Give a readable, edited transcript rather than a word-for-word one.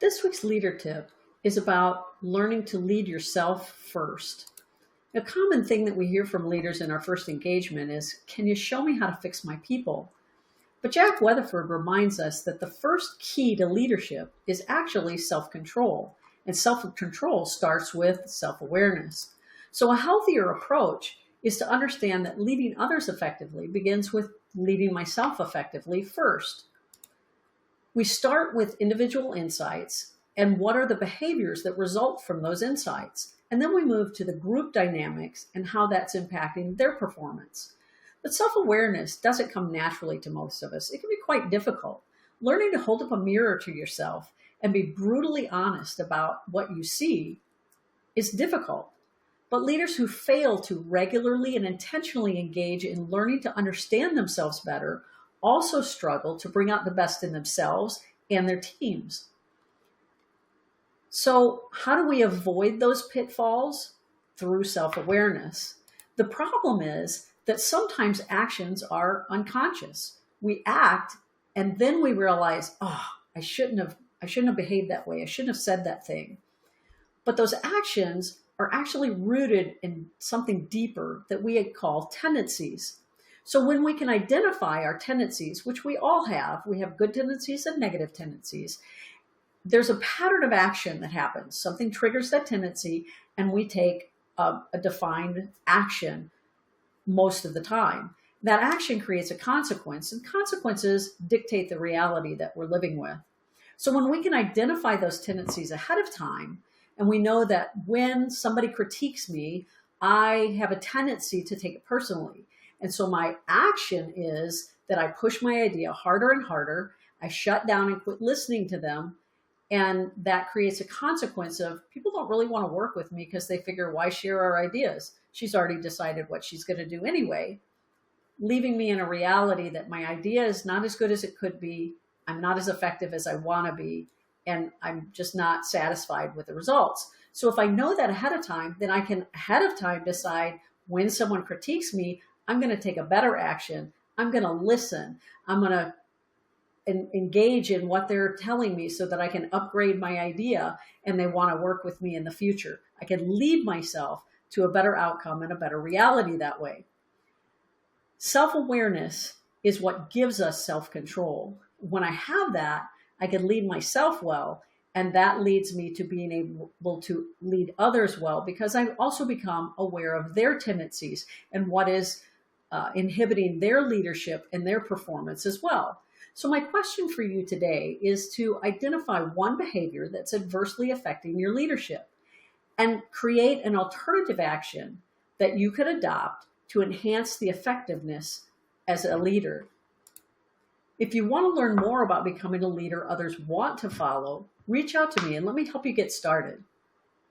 This week's leader tip is about learning to lead yourself first. A common thing that we hear from leaders in our first engagement is, can you show me how to fix my people? But Jack Weatherford reminds us that the first key to leadership is actually self-control. And self-control starts with self-awareness. So a healthier approach is to understand that leading others effectively begins with leading myself effectively first. We start with individual insights and what are the behaviors that result from those insights. And then we move to the group dynamics and how that's impacting their performance. But self-awareness doesn't come naturally to most of us. It can be quite difficult. Learning to hold up a mirror to yourself and be brutally honest about what you see is difficult. But leaders who fail to regularly and intentionally engage in learning to understand themselves better also struggle to bring out the best in themselves and their teams. So how do we avoid those pitfalls? Through self-awareness. The problem is that sometimes actions are unconscious. We act and then we realize, oh, I shouldn't have behaved that way. I shouldn't have said that thing. But those actions are actually rooted in something deeper that we call tendencies. So when we can identify our tendencies, which we all have, we have good tendencies and negative tendencies, there's a pattern of action that happens. Something triggers that tendency and we take a defined action most of the time. That action creates a consequence, and consequences dictate the reality that we're living with. So when we can identify those tendencies ahead of time, and we know that when somebody critiques me, I have a tendency to take it personally. And so my action is that I push my idea harder and harder. I shut down and quit listening to them. And that creates a consequence of people don't really want to work with me because they figure, why share our ideas? She's already decided what she's going to do anyway, leaving me in a reality that my idea is not as good as it could be. I'm not as effective as I want to be. And I'm just not satisfied with the results. So if I know that ahead of time, then I can ahead of time decide when someone critiques me, I'm going to take a better action. I'm going to listen. I'm going to engage in what they're telling me so that I can upgrade my idea and they want to work with me in the future. I can lead myself to a better outcome and a better reality that way. Self-awareness is what gives us self-control. When I have that, I can lead myself well, and that leads me to being able to lead others well because I've also become aware of their tendencies and what is inhibiting their leadership and their performance as well. So my question for you today is to identify one behavior that's adversely affecting your leadership and create an alternative action that you could adopt to enhance the effectiveness as a leader. If you want to learn more about becoming a leader others want to follow, reach out to me and let me help you get started.